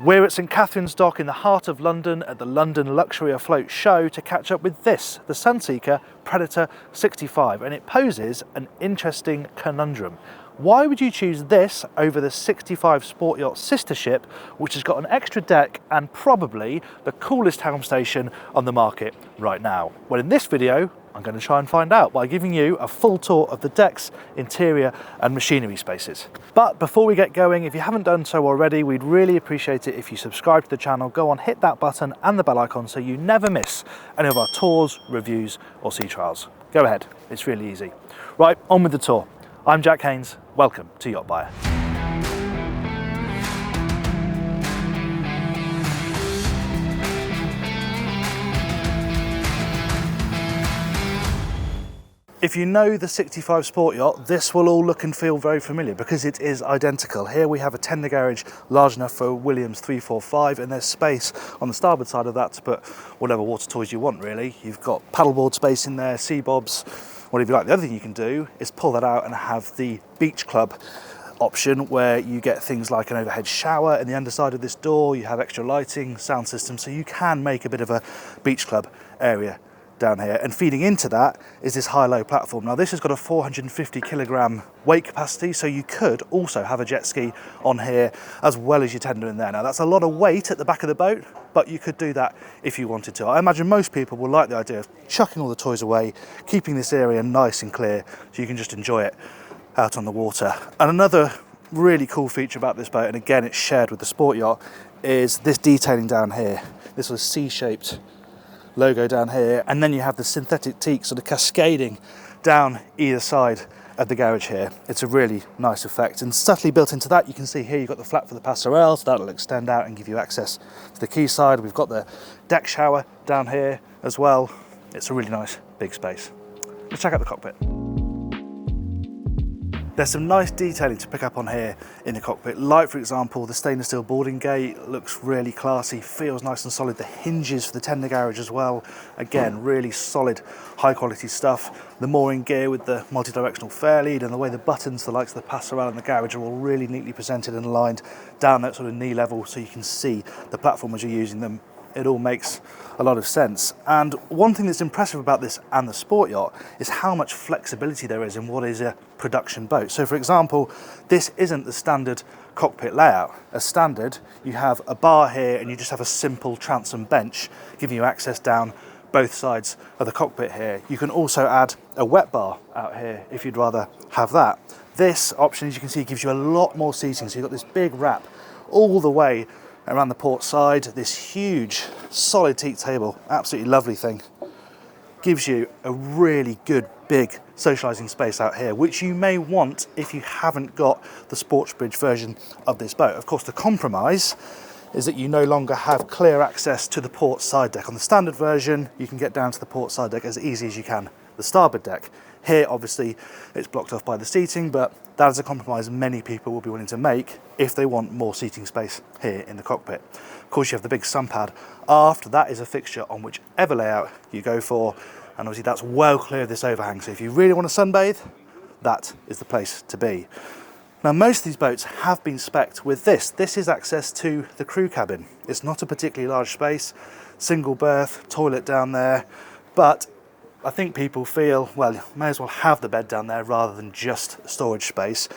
We're at St Catherine's Dock in the heart of London at the London Luxury Afloat show to catch up with this, the Sunseeker Predator 65, and it poses an interesting conundrum. Why would you choose this over the 65 Sport Yacht sister ship, which has got an extra deck and probably the coolest Helm Station on the market right now? Well, in this video, I'm going to try and find out by giving you a full tour of the decks, interior and machinery spaces. But before we get going, if you haven't done so already, we'd really appreciate it if you subscribe to the channel. Go on, hit that button and the bell icon so you never miss any of our tours, reviews or sea trials. Go ahead, it's really easy. Right, on with the tour. I'm Jack Haines, welcome to YachtBuyer. If you know the 65 Sport Yacht, this will all look and feel very familiar because it is identical. Here we have a tender garage large enough for a Williams 345 and there's space on the starboard side of that to put whatever water toys you want really. You've got paddleboard space in there, sea bobs, whatever you like. The other thing you can do is pull that out and have the beach club option where you get things like an overhead shower in the underside of this door, you have extra lighting, sound system, so you can make a bit of a beach club area down here, and feeding into that is this high-low platform. Now this has got a 450 kilogram weight capacity, so you could also have a jet ski on here as well as your tender in there. Now that's a lot of weight at the back of the boat, but you could do that if you wanted to. I imagine most people will like the idea of chucking all the toys away, keeping this area nice and clear so you can just enjoy it out on the water. And another really cool feature about this boat, and again it's shared with the Sport Yacht, is this detailing down here. This was C-shaped logo down here, and then you have the synthetic teak sort of cascading down either side of the garage here. It's a really nice effect, and subtly built into that you can see here you've got the flap for the passerelle, so that'll extend out and give you access to the quayside. We've got the deck shower down here as well. It's a really nice big space. Let's check out the cockpit. There's some nice detailing to pick up on here in the cockpit, like for example the stainless steel boarding gate looks really classy, feels nice and solid. The hinges for the tender garage as well, again really solid high quality stuff. The mooring gear with the multi-directional fair lead and the way the buttons, the likes of the passerelle and the garage are all really neatly presented and aligned down that sort of knee level so you can see the platform as you're using them. It all makes a lot of sense. And one thing that's impressive about this and the Sport Yacht is how much flexibility there is in what is a production boat. So for example, this isn't the standard cockpit layout. As standard, you have a bar here and you just have a simple transom bench giving you access down both sides of the cockpit here. You can also add a wet bar out here if you'd rather have that. This option, as you can see, gives you a lot more seating. So you've got this big wrap all the way around the port side, this huge solid teak table, absolutely lovely thing. Gives you a really good big socialising space out here, which you may want if you haven't got the sportsbridge version of this boat. Of course, the compromise is that you no longer have clear access to the port side deck. On the standard version, you can get down to the port side deck as easy as you can the starboard deck. Here, obviously, it's blocked off by the seating, but that is a compromise many people will be willing to make if they want more seating space here in the cockpit. Of course, you have the big sun pad. After that is a fixture on whichever layout you go for, and obviously that's well clear of this overhang. So if you really want to sunbathe, that is the place to be. Now, most of these boats have been spec'd with this. This is access to the crew cabin. It's not a particularly large space, single berth, toilet down there, but I think people feel, well, you may as well have the bed down there rather than just storage space.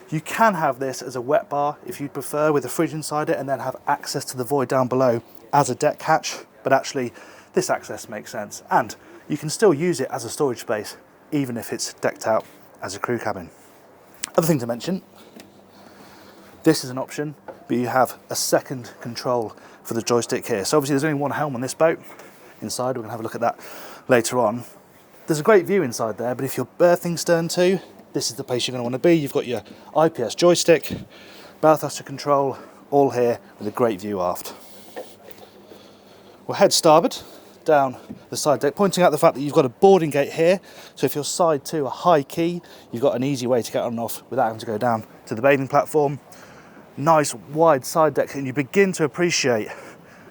You can have this as a wet bar if you prefer, with a fridge inside it, and then have access to the void down below as a deck hatch, but actually this access makes sense, and you can still use it as a storage space even if it's decked out as a crew cabin. Other thing to mention, this is an option, but you have a second control for the joystick here. So obviously there's only one helm on this boat. Inside, we're going to have a look at that later on. There's a great view inside there, but if you're berthing stern to, this is the place you're going to want to be. You've got your IPS joystick, bow thruster control, all here with a great view aft. We'll head starboard down the side deck, pointing out the fact that you've got a boarding gate here, so if you're side to a high key, you've got an easy way to get on and off without having to go down to the bathing platform. Nice wide side deck, and you begin to appreciate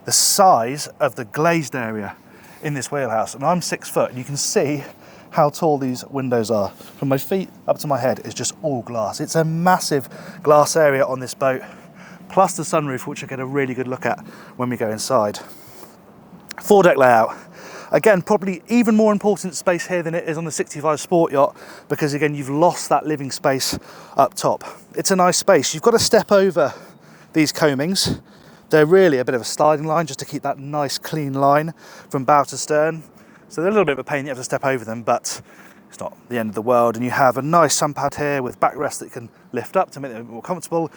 the size of the glazed area in this wheelhouse. And I'm 6 foot, and you can see how tall these windows are. From my feet up to my head is just all glass. It's a massive glass area on this boat, plus the sunroof, which I get a really good look at when we go inside. Foredeck layout. Again, probably even more important space here than it is on the 65 Sport Yacht, because again, you've lost that living space up top. It's a nice space. You've got to step over these coamings. They're really a bit of a sliding line just to keep that nice clean line from bow to stern. So they're a little bit of a pain, you have to step over them, but it's not the end of the world. And you have a nice sun pad here with backrest that you can lift up to make it a bit more comfortable.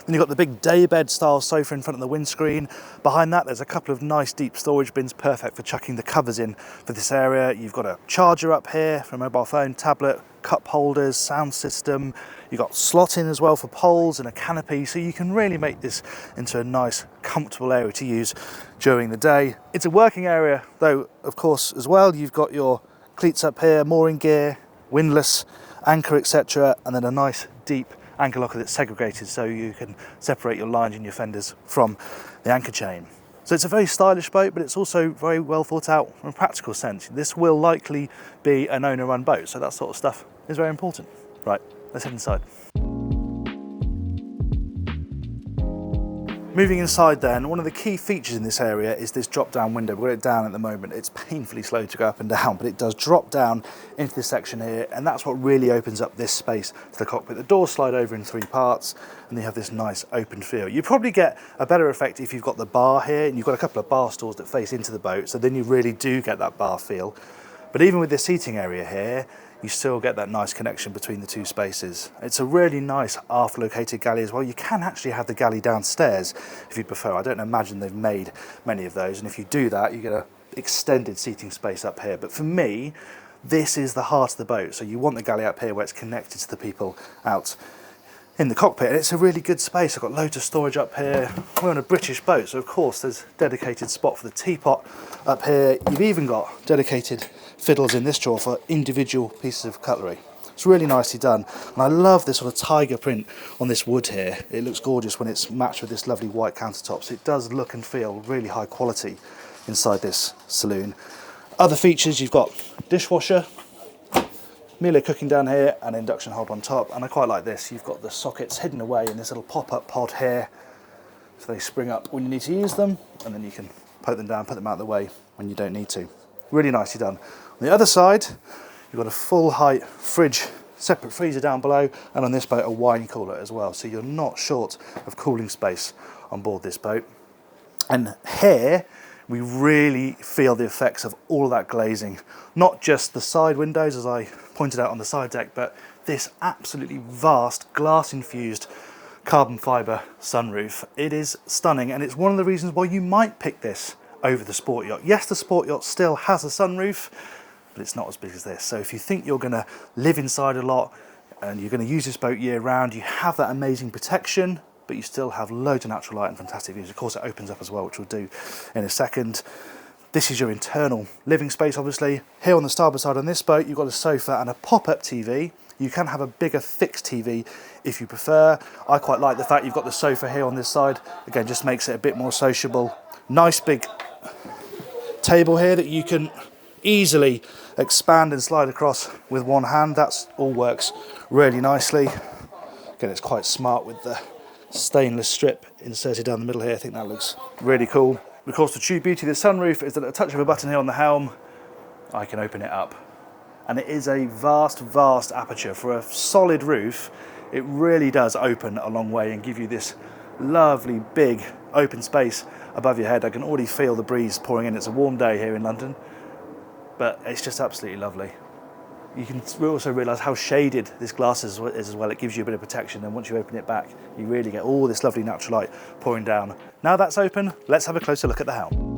Then you've got the big daybed style sofa in front of the windscreen. Behind that, there's a couple of nice deep storage bins, perfect for chucking the covers in for this area. You've got a charger up here for a mobile phone, tablet, cup holders, sound system. You've got slotting as well for poles and a canopy, so you can really make this into a nice, comfortable area to use during the day. It's a working area, though, of course, as well. You've got your cleats up here, mooring gear, windlass, anchor, etc., and then a nice deep anchor locker that's segregated so you can separate your lines and your fenders from the anchor chain. So it's a very stylish boat, but it's also very well thought out from a practical sense. This will likely be an owner-run boat, so that sort of stuff is very important. Right, let's head inside. Moving inside then, one of the key features in this area is this drop-down window. We've got it down at the moment. It's painfully slow to go up and down, but it does drop down into this section here, and that's what really opens up this space to the cockpit. The doors slide over in 3 parts, and you have this nice open feel. You probably get a better effect if you've got the bar here, and you've got a couple of bar stools that face into the boat, so then you really do get that bar feel. But even with the seating area here, you still get that nice connection between the 2 spaces. It's a really nice aft located galley as well. You can actually have the galley downstairs if you prefer. I don't imagine they've made many of those, and if you do that, you get an extended seating space up here. But for me, this is the heart of the boat, so you want the galley up here where it's connected to the people out in the cockpit, and it's a really good space. I've got loads of storage up here. We're on a British boat, so of course there's a dedicated spot for the teapot up here. You've even got dedicated fiddles in this drawer for individual pieces of cutlery. It's really nicely done, and I love this sort of tiger print on this wood here. It looks gorgeous when it's matched with this lovely white countertops. It does look and feel really high quality inside this saloon. Other features, you've got dishwasher, Miele cooking down here, and induction hob on top, and I quite like this. You've got the sockets hidden away in this little pop-up pod here, so they spring up when you need to use them, and then you can poke them down, put them out of the way when you don't need to. Really nicely done. On the other side, you've got a full height fridge, separate freezer down below, and on this boat a wine cooler as well, so you're not short of cooling space on board this boat. And here, we really feel the effects of all of that glazing. Not just the side windows, as I pointed out on the side deck, but this absolutely vast glass-infused carbon fibre sunroof. It is stunning, and it's one of the reasons why you might pick this over the Sport Yacht. Yes, the Sport Yacht still has a sunroof, but it's not as big as this. So if you think you're going to live inside a lot and you're going to use this boat year round, you have that amazing protection, but you still have loads of natural light and fantastic views. Of course, it opens up as well, which we'll do in a second. This is your internal living space, obviously. Here on the starboard side on this boat, you've got a sofa and a pop-up TV. You can have a bigger fixed TV if you prefer. I quite like the fact you've got the sofa here on this side. Again, just makes it a bit more sociable. Nice big table here that you can easily expand and slide across with one hand. That all works really nicely. Again, it's quite smart with the stainless strip inserted down the middle here. I think that looks really cool. Of course, the true beauty of the sunroof is that at a touch of a button here on the helm, I can open it up. And it is a vast, vast aperture. For a solid roof, it really does open a long way and give you this lovely, big, open space above your head. I can already feel the breeze pouring in. It's a warm day here in London, but it's just absolutely lovely. You can also realise how shaded this glass is as well. It gives you a bit of protection, and once you open it back, you really get all this lovely natural light pouring down. Now that's open, let's have a closer look at the helm.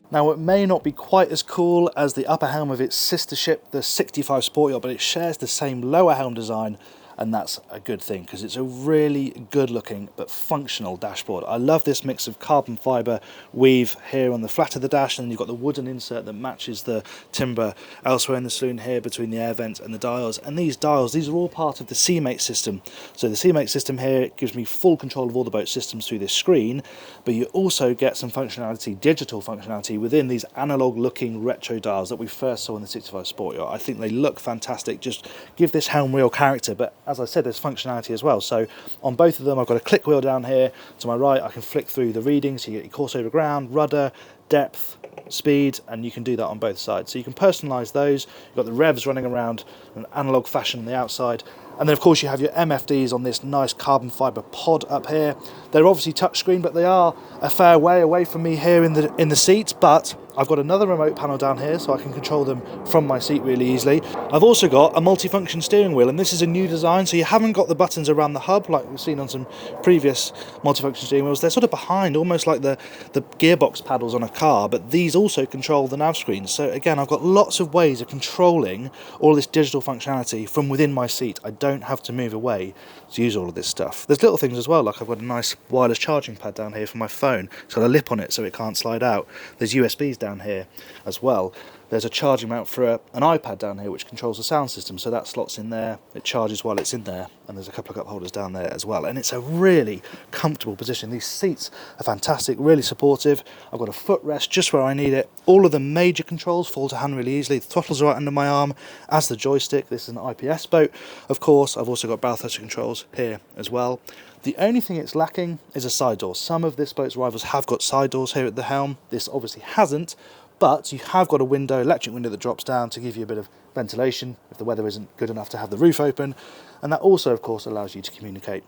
Now, it may not be quite as cool as the upper helm of its sister ship, the 65 Sport Yacht, but it shares the same lower helm design and that's a good thing because it's a really good looking but functional dashboard. I love this mix of carbon fibre weave here on the flat of the dash, and then you've got the wooden insert that matches the timber elsewhere in the saloon here between the air vent and the dials. And these dials, these are all part of the CMate system. So the CMate system here gives me full control of all the boat systems through this screen, but you also get some functionality, digital functionality, within these analog looking retro dials that we first saw in the 65 Sport Yacht. I think they look fantastic, just give this helm wheel character, but as I said, there's functionality as well. So on both of them, I've got a click wheel down here to my right. I can flick through the readings, so you get your course over ground, rudder, depth, speed, and you can do that on both sides. So you can personalise those. You've got the revs running around in an analog fashion on the outside, and then of course you have your MFDs on this nice carbon fibre pod up here. They're obviously touchscreen, but they are a fair way away from me here in the seat, but I've got another remote panel down here so I can control them from my seat really easily. I've also got a multifunction steering wheel, and this is a new design, so you haven't got the buttons around the hub like we've seen on some previous multifunction steering wheels. They're sort of behind, almost like the gearbox paddles on a car, but these also control the nav screen. So again, I've got lots of ways of controlling all this digital functionality from within my seat. I don't have to move away to use all of this stuff. There's little things as well, like I've got a nice wireless charging pad down here for my phone. It's got a lip on it so it can't slide out. There's USBs down here as well. There's a charging mount for an iPad down here which controls the sound system, so that slots in there, it charges while it's in there, and there's a couple of cup holders down there as well. And it's a really comfortable position. These seats are fantastic, really supportive. I've got a footrest just where I need it. All of the major controls fall to hand really easily. The throttle's right under my arm, as the joystick. This is an IPS boat, of course. I've also got bow thruster controls here as well. The only thing it's lacking is a side door. Some of this boat's rivals have got side doors here at the helm. This obviously hasn't, but you have got a window, electric window that drops down to give you a bit of ventilation if the weather isn't good enough to have the roof open, and that also of course allows you to communicate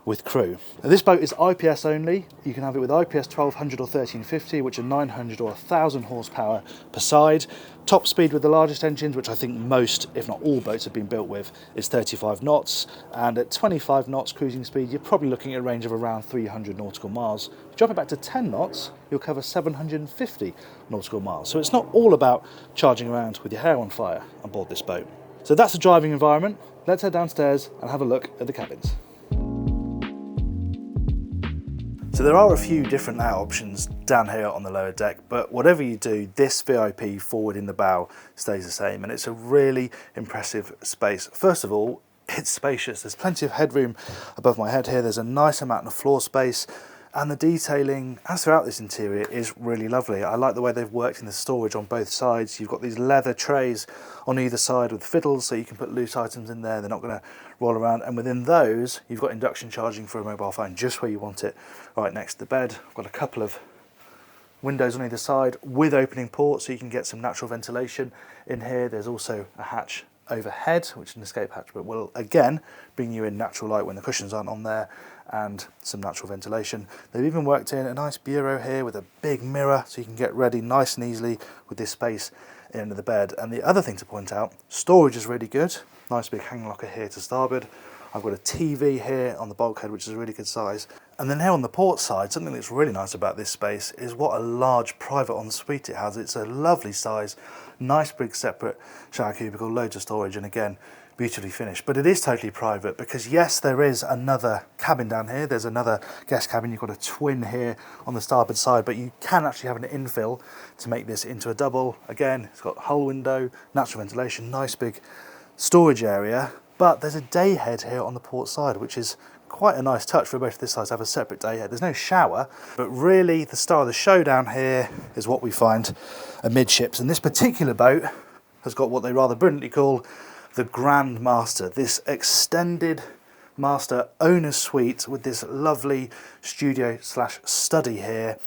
with crew. Now, this boat is IPS only. You can have it with IPS 1200 or 1350, which are 900 or 1000 horsepower per side. Top speed with the largest engines, which I think most, if not all boats have been built with, is 35 knots. And at 25 knots cruising speed, you're probably looking at a range of around 300 nautical miles. If you drop it back to 10 knots, you'll cover 750 nautical miles. So it's not all about charging around with your hair on fire on board this boat. So that's the driving environment. Let's head downstairs and have a look at the cabins. So there are a few different out options down here on the lower deck, but whatever you do, this VIP forward in the bow stays the same, and it's a really impressive space. First of all, it's spacious. There's plenty of headroom above my head here. There's a nice amount of floor space, and the detailing as throughout this interior is really lovely. I like the way they've worked in the storage on both sides. You've got these leather trays on either side with fiddles, so you can put loose items in there. They're not going to roll around, and within those you've got induction charging for a mobile phone just where you want it, right next to the bed. I've got a couple of windows on either side with opening ports so you can get some natural ventilation in here. There's also a hatch overhead, which is an escape hatch, but will again bring you in natural light when the cushions aren't on there, and some natural ventilation. They've even worked in a nice bureau here with a big mirror so you can get ready nice and easily with this space at the end of the bed. And the other thing to point out, storage is really good. Nice big hang locker here to starboard. I've got a TV here on the bulkhead, which is a really good size. And then here on the port side, something that's really nice about this space is what a large private ensuite it has. It's a lovely size, nice big separate shower cubicle, loads of storage, and again, beautifully finished. But it is totally private because yes, there is another cabin down here. There's another guest cabin. You've got a twin here on the starboard side, but you can actually have an infill to make this into a double. Again, it's got a hull window, natural ventilation, nice big storage area. But there's a day head here on the port side, which is quite a nice touch for a boat of this size to have a separate day head. There's no shower, but really the star of the show down here is what we find amidships. And this particular boat has got what they rather brilliantly call the Grand Master, this extended master owner's suite with this lovely studio slash study here.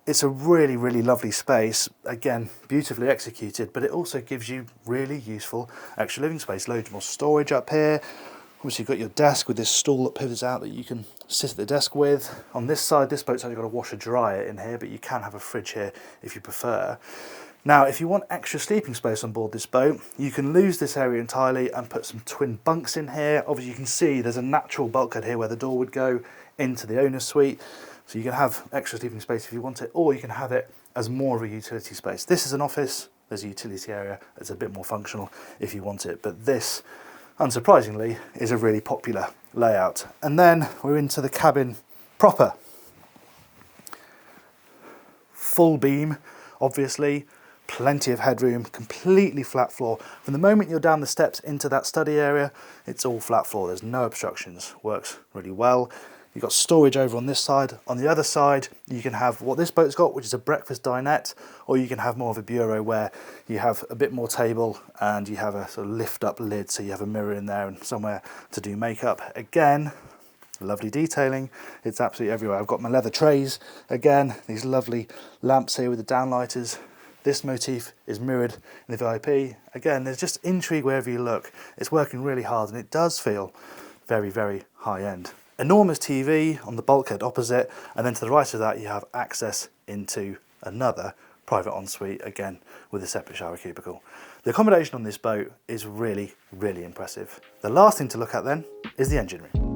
It's a really, really lovely space. Again, beautifully executed, but it also gives you really useful extra living space. Loads more storage up here. Obviously, you've got your desk with this stool that pivots out that you can sit at the desk with. On this side, this boat's only got a washer dryer in here, but you can have a fridge here if you prefer. Now, if you want extra sleeping space on board this boat, you can lose this area entirely and put some twin bunks in here. Obviously, you can see there's a natural bulkhead here where the door would go into the owner's suite. So you can have extra sleeping space if you want it, or you can have it as more of a utility space. This is an office, there's a utility area, it's a bit more functional if you want it, but this, unsurprisingly, is a really popular layout. And then we're into the cabin proper. Full beam, obviously, plenty of headroom, completely flat floor. From the moment you're down the steps into that study area, it's all flat floor. There's no obstructions. Works really well. You've got storage over on this side. On the other side, you can have what this boat's got, which is a breakfast dinette, or you can have more of a bureau where you have a bit more table and you have a sort of lift up lid, so you have a mirror in there and somewhere to do makeup. Again, lovely detailing. It's absolutely everywhere. I've got my leather trays. Again, these lovely lamps here with the downlighters. This motif is mirrored in the VIP. Again, there's just intrigue wherever you look. It's working really hard and it does feel very, very high end. Enormous TV on the bulkhead opposite, and then to the right of that you have access into another private ensuite, again with a separate shower cubicle. The accommodation on this boat is really, really impressive. The last thing to look at then is the engine room.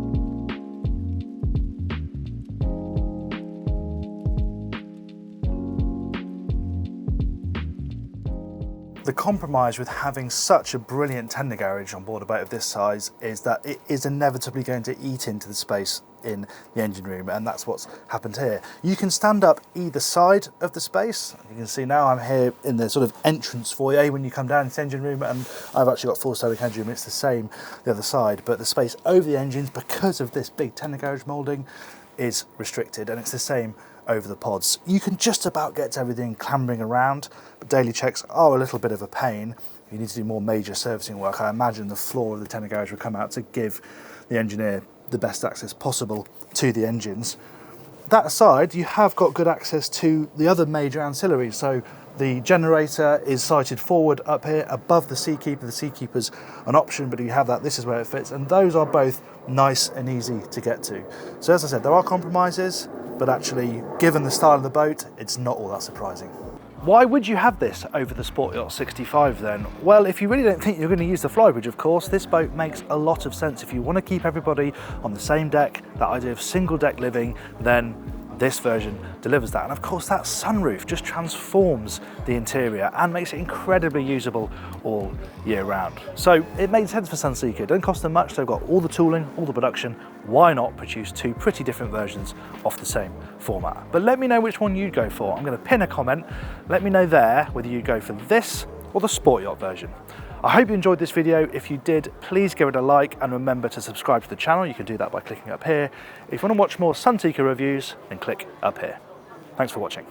The compromise with having such a brilliant tender garage on board a boat of this size is that it is inevitably going to eat into the space in the engine room, and that's what's happened here. You can stand up either side of the space. You can see now I'm here in the sort of entrance foyer when you come down into the engine room, and I've actually got full stowage headroom. It's the same the other side, but the space over the engines, because of this big tender garage moulding, is restricted, and it's the same over the pods. You can just about get to everything clambering around, but daily checks are a little bit of a pain. You need to do more major servicing work. I imagine the floor of the tender garage will come out to give the engineer the best access possible to the engines. That aside, you have got good access to the other major ancillaries. So the generator is sited forward up here above the Seakeeper. The Seakeeper's an option, but you have that, this is where it fits, and those are both nice and easy to get to. So as I said, there are compromises, but actually, given the style of the boat, it's not all that surprising. Why would you have this over the Sport Yacht 65 then? Well, if you really don't think you're going to use the flybridge, of course, this boat makes a lot of sense. If you want to keep everybody on the same deck, that idea of single deck living, then this version delivers that. And of course, that sunroof just transforms the interior and makes it incredibly usable all year round. So it made sense for Sunseeker. It doesn't cost them much. They've got all the tooling, all the production. Why not produce two pretty different versions of the same format? But let me know which one you'd go for. I'm going to pin a comment. Let me know there whether you'd go for this or the Sport Yacht version. I hope you enjoyed this video. If you did, please give it a like and remember to subscribe to the channel. You can do that by clicking up here. If you want to watch more Sunseeker reviews, then click up here. Thanks for watching.